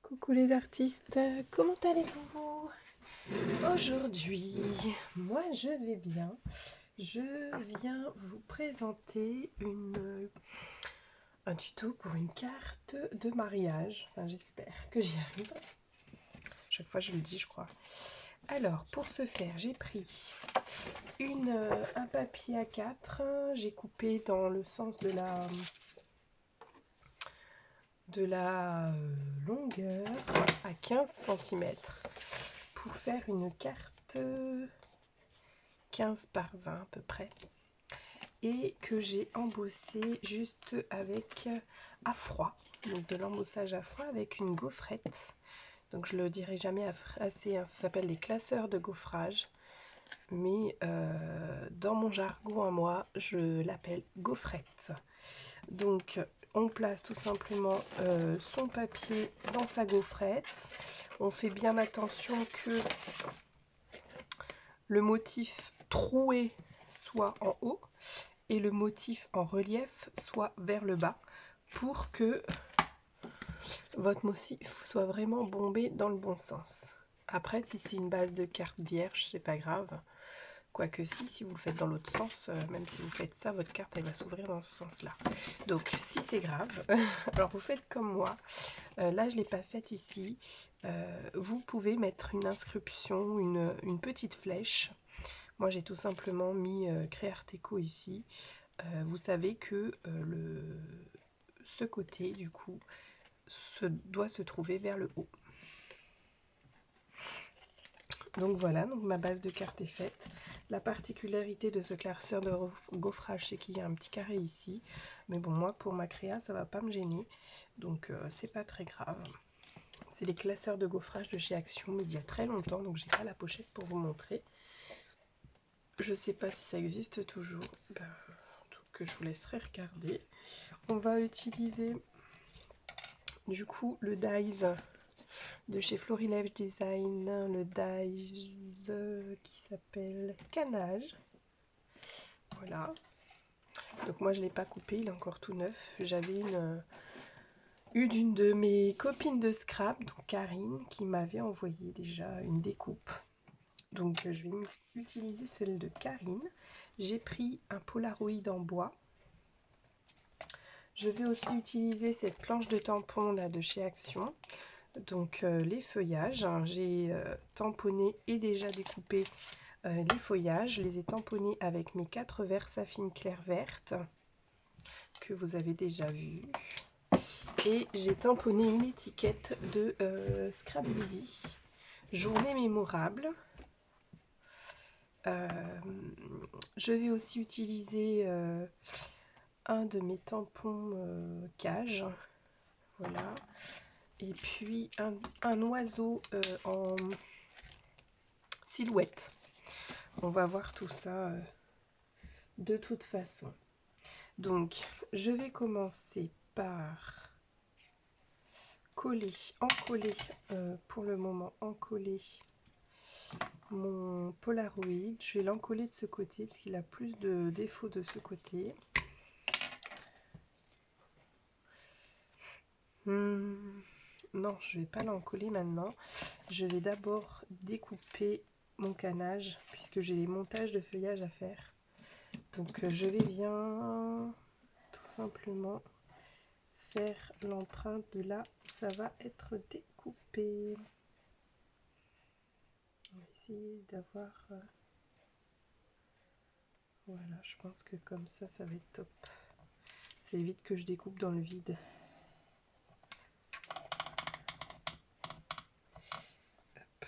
Coucou les artistes, comment allez-vous? Aujourd'hui, moi je vais bien. Je viens vous présenter un tuto pour une carte de mariage. Enfin, j'espère que j'y arrive. Chaque fois je le dis, je crois. Alors, pour ce faire, j'ai pris un papier A4. J'ai coupé dans le sens de la longueur à 15 cm pour faire une carte 15 par 20 à peu près, et que j'ai embossé juste avec à froid, donc de l'embossage à froid avec une gaufrette. Donc je le dirai jamais assez, hein, ça s'appelle les classeurs de gaufrage, mais dans mon jargon à moi je l'appelle gaufrette. Donc on place tout simplement son papier dans sa gaufrette. On fait bien attention que le motif troué soit en haut et le motif en relief soit vers le bas pour que votre motif soit vraiment bombé dans le bon sens. Après, si c'est une base de carte vierge, c'est pas grave. Quoique si vous le faites dans l'autre sens, même si vous faites ça, votre carte elle va s'ouvrir dans ce sens-là. Donc si c'est grave, alors vous faites comme moi. Là je ne l'ai pas faite ici. Vous pouvez mettre une inscription, une petite flèche. Moi j'ai tout simplement mis Créarteco ici. Vous savez que ce côté du coup doit se trouver vers le haut. Donc voilà, donc ma base de carte est faite. La particularité de ce classeur de gaufrage, c'est qu'il y a un petit carré ici. Mais bon, moi, pour ma créa, ça va pas me gêner. Donc, c'est pas très grave. C'est les classeurs de gaufrage de chez Action, mais d'il y a très longtemps. Donc, j'ai pas la pochette pour vous montrer. Je sais pas si ça existe toujours. Donc, je vous laisserai regarder. On va utiliser, du coup, le dies de chez Florilège Design, le dies qui s'appelle Canage. Voilà. Donc moi je ne l'ai pas coupé, il est encore tout neuf. J'avais une de mes copines de scrap, donc Karine, qui m'avait envoyé déjà une découpe. Donc je vais utiliser celle de Karine. J'ai pris un Polaroid en bois. Je vais aussi utiliser cette planche de tampon là de chez Action. Donc les feuillages, j'ai tamponné et déjà découpé les feuillages. Je les ai tamponnés avec mes 4 Versafine clair verte que vous avez déjà vu. Et j'ai tamponné une étiquette de Scrap Didi, journée mémorable. Je vais aussi utiliser un de mes tampons cage. Voilà. Et puis un oiseau en silhouette. On va voir tout ça de toute façon. Donc, je vais commencer par encoller pour le moment, encoller mon Polaroid. Je vais l'encoller de ce côté parce qu'il a plus de défauts de ce côté. Non, je vais pas l'encoller maintenant. Je vais d'abord découper mon canage puisque j'ai les montages de feuillage à faire. Donc je vais bien tout simplement faire l'empreinte de là où ça va être découpé. On va essayer d'avoir... Voilà, je pense que comme ça va être top. Ça évite que je découpe dans le vide. Hop.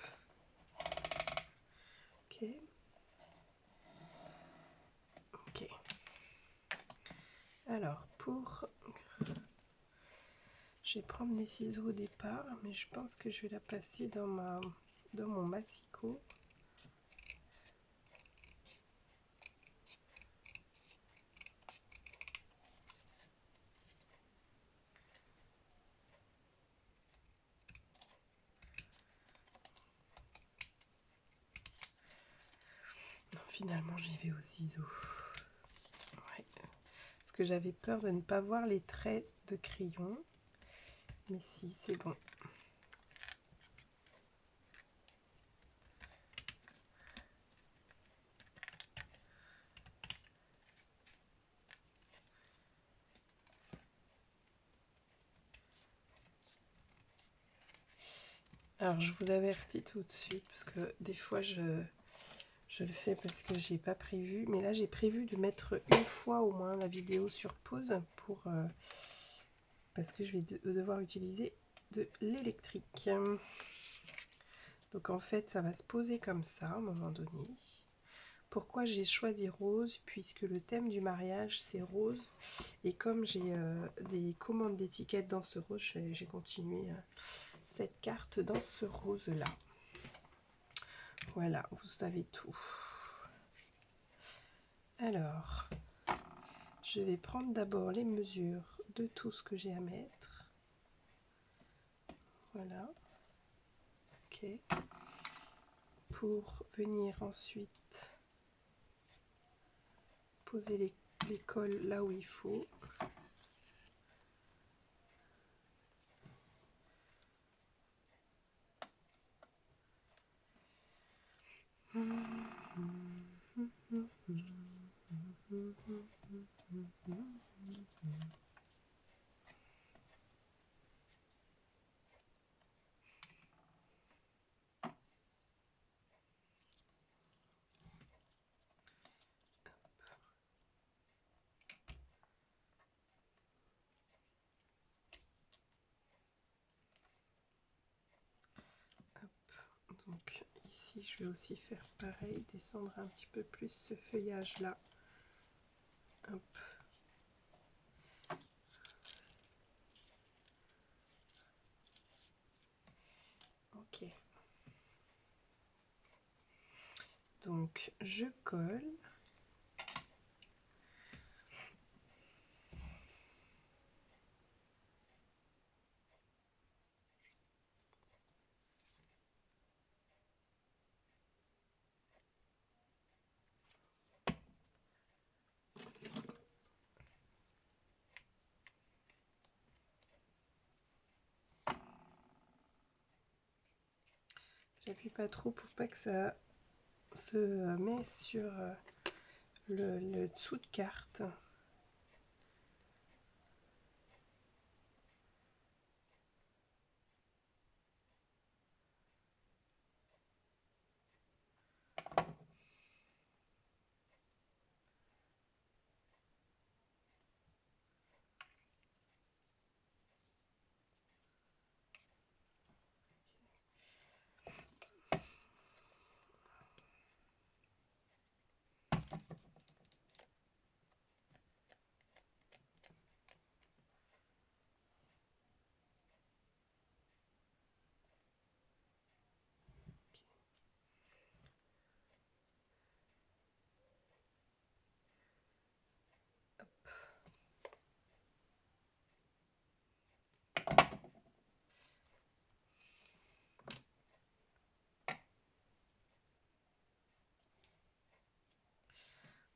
Ok. Alors, je vais prendre les ciseaux au départ, mais je pense que je vais la passer dans mon massicot. Non, finalement, j'y vais aux ciseaux. Ouais. Parce que j'avais peur de ne pas voir les traits de crayon. Mais si, c'est bon. Alors je vous avertis tout de suite parce que des fois je le fais parce que j'ai pas prévu, mais là j'ai prévu de mettre une fois au moins la vidéo sur pause pour parce que je vais devoir utiliser de l'électrique. Donc en fait ça va se poser comme ça à un moment donné. Pourquoi j'ai choisi rose? Puisque le thème du mariage c'est rose, et comme j'ai des commandes d'étiquettes dans ce rose, j'ai continué cette carte dans ce rose là. Voilà, vous savez tout. Alors, je vais prendre d'abord les mesures de tout ce que j'ai à mettre. Voilà. Ok. Pour venir ensuite poser les cols là où il faut. Donc ici je vais aussi faire pareil, descendre un petit peu plus ce feuillage là. Hop. Ok. Donc je colle. J'appuie pas trop pour pas que ça se met sur le dessous de carte.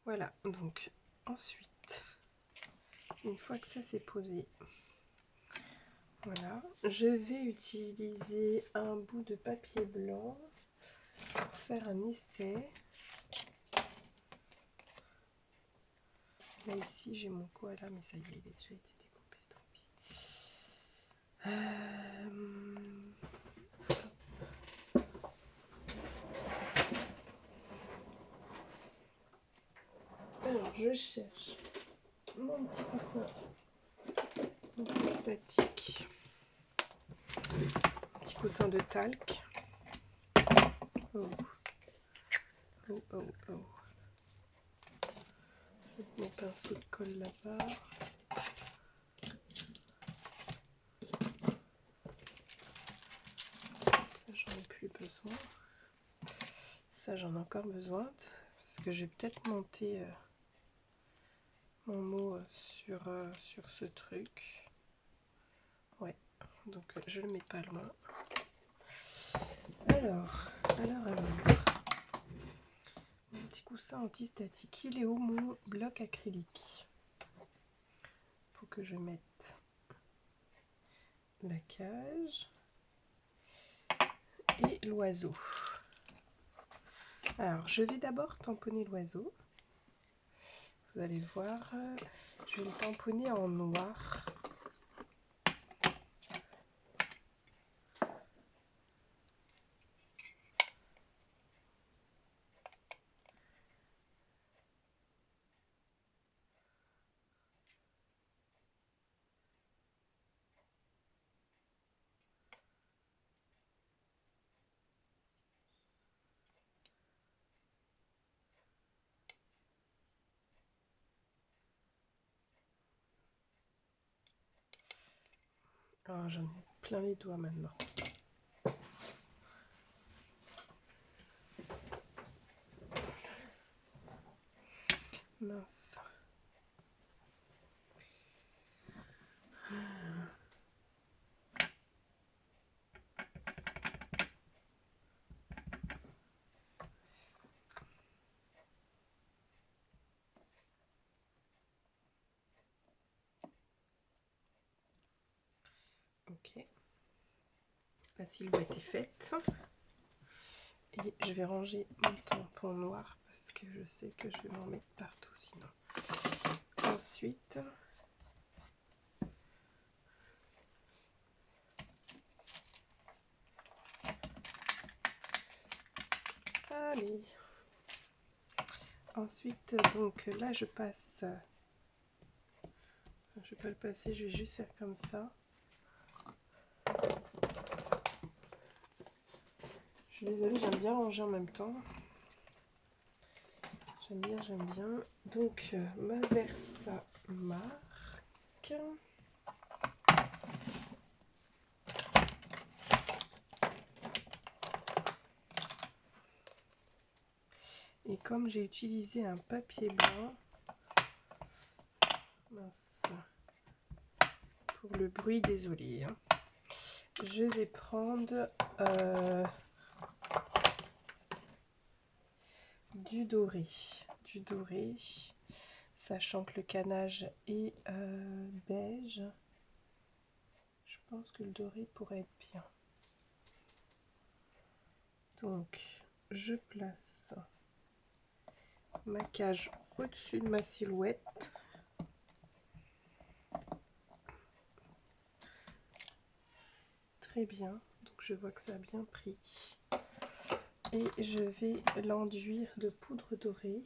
Voilà, donc ensuite, une fois que ça s'est posé, voilà, je vais utiliser un bout de papier blanc pour faire un essai. Là ici j'ai mon koala, mais ça y est, il a déjà été découpé, tant pis. Alors je cherche mon petit coussin statique, petit coussin de talc. Oh, oh, oh, oh. Je mets mon pinceau de colle là-bas. Ça j'en ai plus besoin. Ça j'en ai encore besoin parce que je vais peut-être monter mon mot sur ce truc. Ouais, donc je le mets pas loin. Alors. Mon petit coussin anti-statique, il est où mon bloc acrylique? Faut que je mette la cage et l'oiseau. Alors, je vais d'abord tamponner l'oiseau. Vous allez voir, je vais le tamponner en noir. Ah, j'en ai plein les doigts maintenant. Mince. Ok. La silhouette est faite. Et je vais ranger mon tampon noir parce que je sais que je vais m'en mettre partout sinon. Ensuite, allez. Ensuite, donc là je passe. Je vais pas le passer, je vais juste faire comme ça. Je suis désolée, j'aime bien ranger en même temps. J'aime bien, j'aime bien. Donc, ma Versa marque. Et comme j'ai utilisé un papier blanc, mince, pour le bruit, désolé, hein, je vais prendre du doré. Du doré, sachant que le canage est beige. Je pense que le doré pourrait être bien. Donc, je place ma cage au-dessus de ma silhouette. Très bien, donc je vois que ça a bien pris. Et je vais l'enduire de poudre dorée.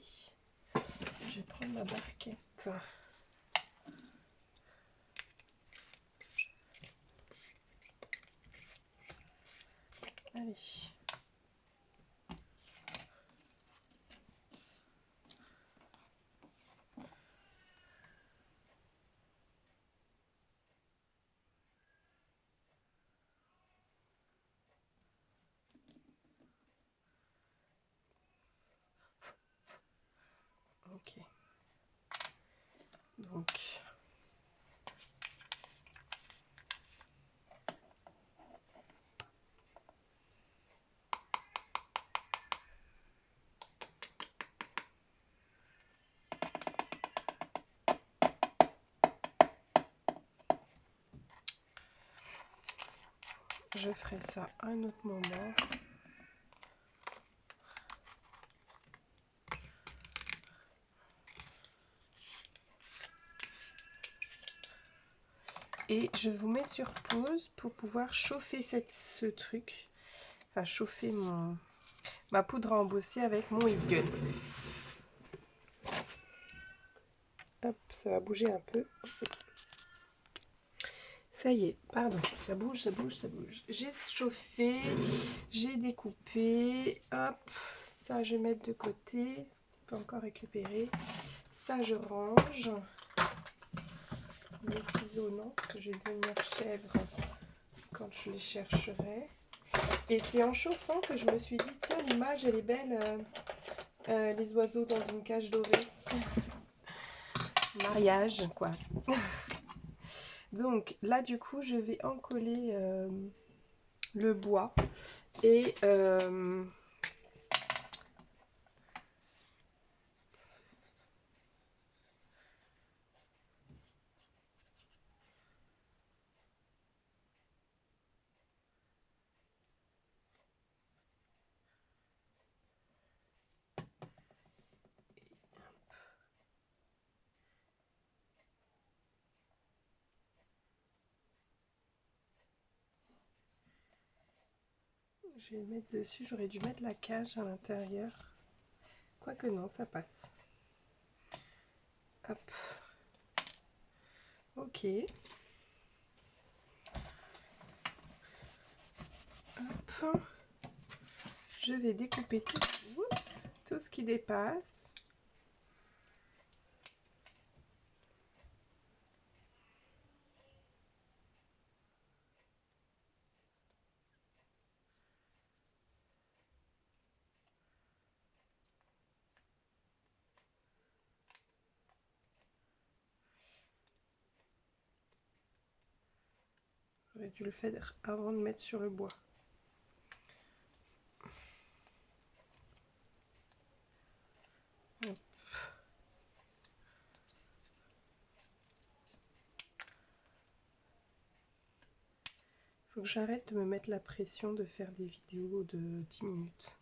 Je vais prendre ma barquette. Allez. Ok. Donc, je ferai ça à un autre moment. Et je vous mets sur pause pour pouvoir chauffer ce truc. Enfin, chauffer ma poudre à embosser avec mon heat gun. Hop, ça va bouger un peu. Ça y est, pardon, ça bouge, ça bouge, ça bouge. J'ai chauffé, j'ai découpé. Hop, ça je vais mettre de côté. On peut encore récupérer. Ça je range. Les ciseaux non, parce que je vais devenir chèvre quand je les chercherai. Et c'est en chauffant que je me suis dit, tiens, l'image elle est belle. Les oiseaux dans une cage dorée. Mariage, quoi. Donc là, du coup, je vais encoller le bois et je vais le mettre dessus. J'aurais dû mettre la cage à l'intérieur. Quoique non, ça passe. Hop. Ok. Hop. Je vais découper tout ce qui dépasse. J'aurais dû le faire avant de mettre sur le bois. Hop. Faut que j'arrête de me mettre la pression de faire des vidéos de 10 minutes.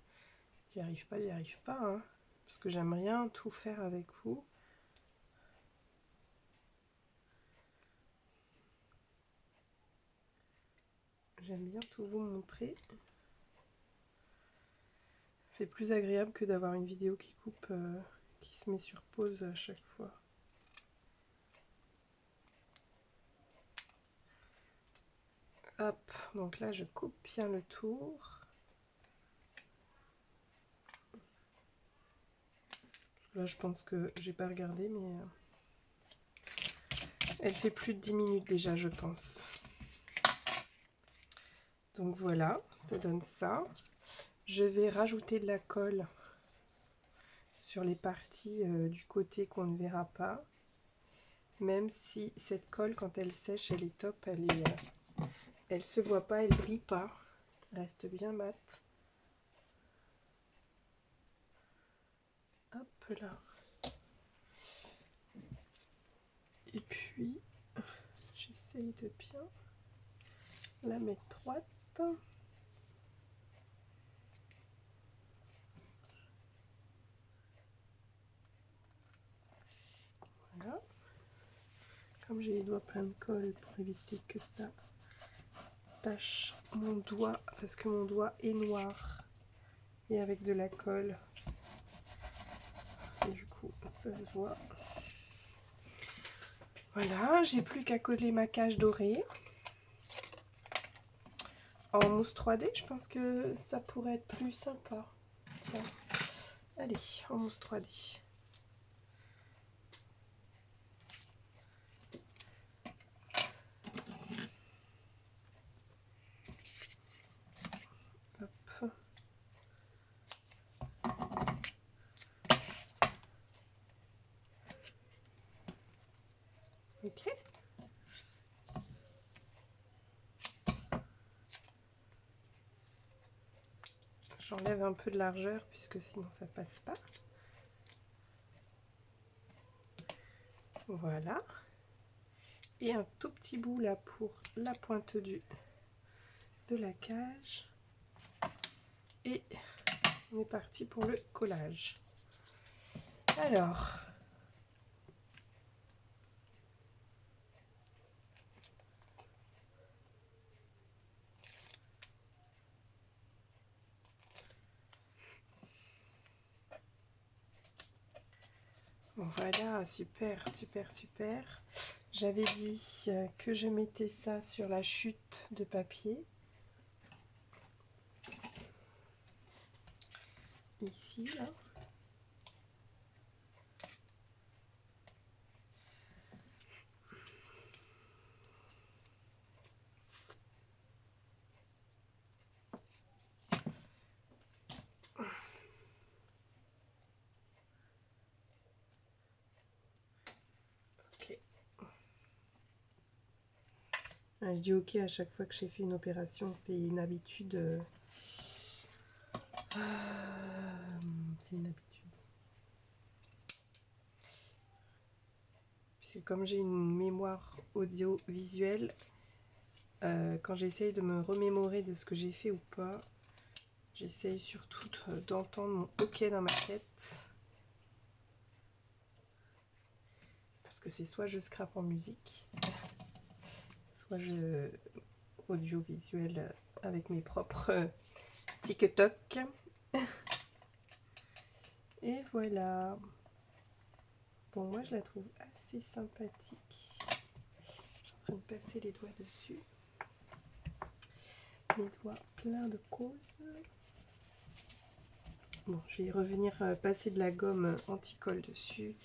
J'y arrive pas, hein, parce que j'aime rien tout faire avec vous. J'aime bien tout vous montrer. C'est plus agréable que d'avoir une vidéo qui coupe, qui se met sur pause à chaque fois. Hop, donc là je coupe bien le tour. Là je pense que j'ai pas regardé, mais elle fait plus de 10 minutes déjà, je pense. Donc voilà, ça donne ça. Je vais rajouter de la colle sur les parties du côté qu'on ne verra pas. Même si cette colle, quand elle sèche, elle est top, elle se voit pas, elle brille pas, elle reste bien mat. Hop là. Et puis, j'essaye de bien la mettre droite. Voilà. Comme j'ai les doigts pleins de colle pour éviter que ça tache mon doigt, parce que mon doigt est noir et avec de la colle. Et du coup, ça se voit. Voilà, j'ai plus qu'à coller ma cage dorée. En mousse 3D, je pense que ça pourrait être plus sympa. Tiens, allez, en mousse 3D. Hop. Ok. J'enlève un peu de largeur puisque sinon ça passe pas. Voilà. Et un tout petit bout là pour la pointe de la cage. Et on est parti pour le collage. Alors, voilà, super, super, super. J'avais dit que je mettais ça sur la chute de papier. Ici, là. Ok. Je dis ok à chaque fois que j'ai fait une opération, c'était une habitude. C'est une habitude. Puisque comme j'ai une mémoire audiovisuelle, quand j'essaye de me remémorer de ce que j'ai fait ou pas, j'essaye surtout d'entendre mon ok dans ma tête. Parce que c'est soit je scrape en musique, soit je audiovisuel avec mes propres TikTok. Et voilà. Bon, moi je la trouve assez sympathique. Je suis en train de passer les doigts dessus. Mes doigts pleins de causes. Bon, je vais revenir passer de la gomme anti-colle dessus.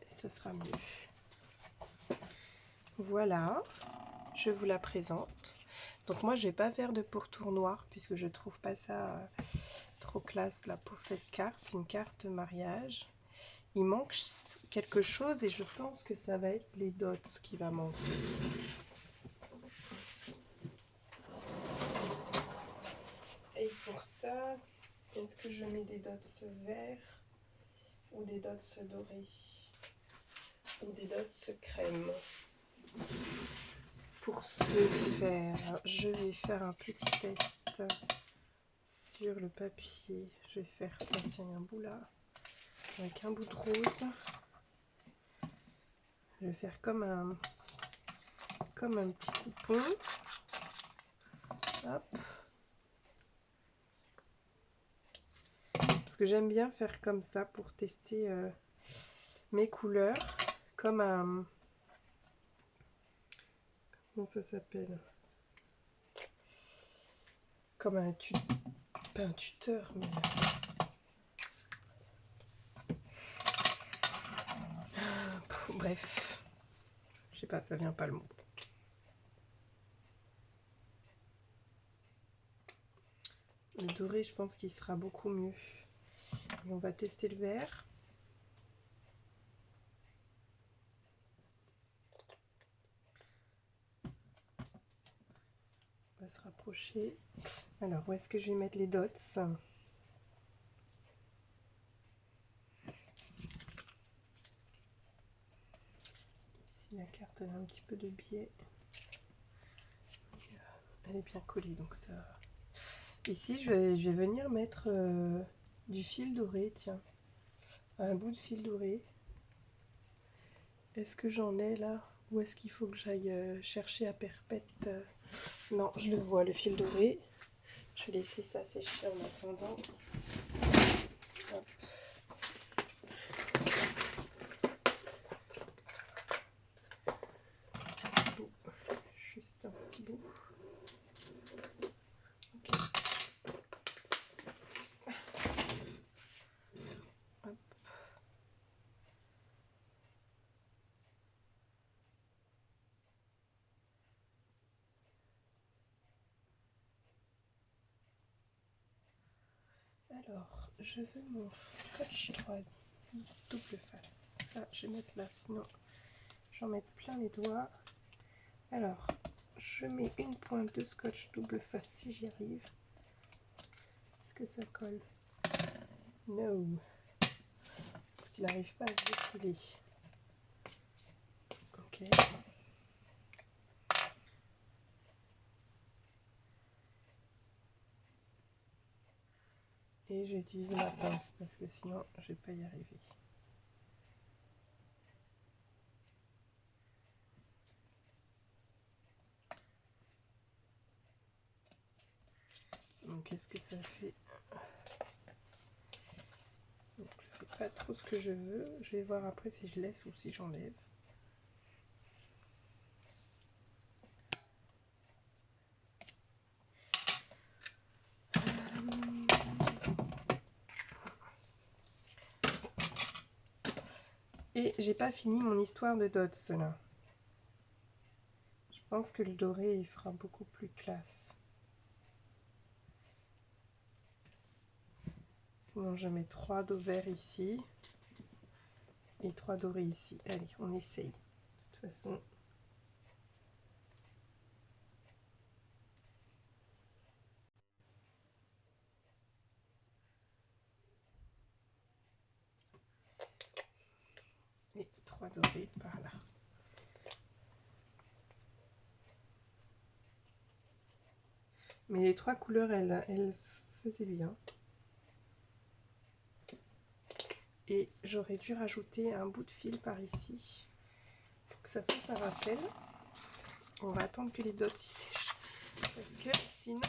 Ça sera mieux. Voilà, je vous la présente. Donc moi je vais pas faire de pourtour noir puisque je trouve pas ça trop classe là pour cette carte. C'est une carte de mariage. Il manque quelque chose et je pense que ça va être les dots qui va manquer. ça. Est-ce que je mets des dots verts ou des dots dorés ou des dots crème? Pour ce faire, je vais faire un petit test sur le papier. Je vais faire ça, tiens, un bout là, avec un bout de rose. Je vais faire comme un petit coupon. Hop. Parce que j'aime bien faire comme ça pour tester mes couleurs. Comme un... Comment ça s'appelle? Comme un pas un tuteur, mais... Bref. Je sais pas, ça vient pas le mot. Le doré, je pense qu'il sera beaucoup mieux. Et on va tester le vert. On va se rapprocher. Alors, où est-ce que je vais mettre les dots? Ici, la carte elle a un petit peu de biais. Elle est bien collée, donc ça... Ici, je vais venir mettre du fil doré, tiens. Un bout de fil doré. Est-ce que j'en ai là? Ou est-ce qu'il faut que j'aille chercher à perpète? Non, je le vois, le fil doré. Je vais laisser ça sécher en attendant. Hop. Juste un petit bout. Okay. Hop. Alors, je veux mon scotch 3 double face. Ça, je vais mettre là, sinon j'en mets plein les doigts. Alors, je mets une pointe de scotch double face si j'y arrive. Est-ce que ça colle? No. Parce qu'il n'arrive pas à se défiler. Ok. Et je vais utiliser ma pince parce que sinon je vais pas y arriver. Donc qu'est-ce que ça fait? Donc, je fais pas trop ce que je veux. Je vais voir après si je laisse ou si j'enlève. Et j'ai pas fini mon histoire de dots là. Je pense que le doré il fera beaucoup plus classe. Sinon je mets 3 dos verts ici et 3 dorés ici. Allez, on essaye. De toute façon. Et 3 dorés par là. Mais les 3 couleurs, elles faisaient bien. Et j'aurais dû rajouter un bout de fil par ici. Pour que ça fasse un rappel. On va attendre que les dots y sèchent. Parce que sinon,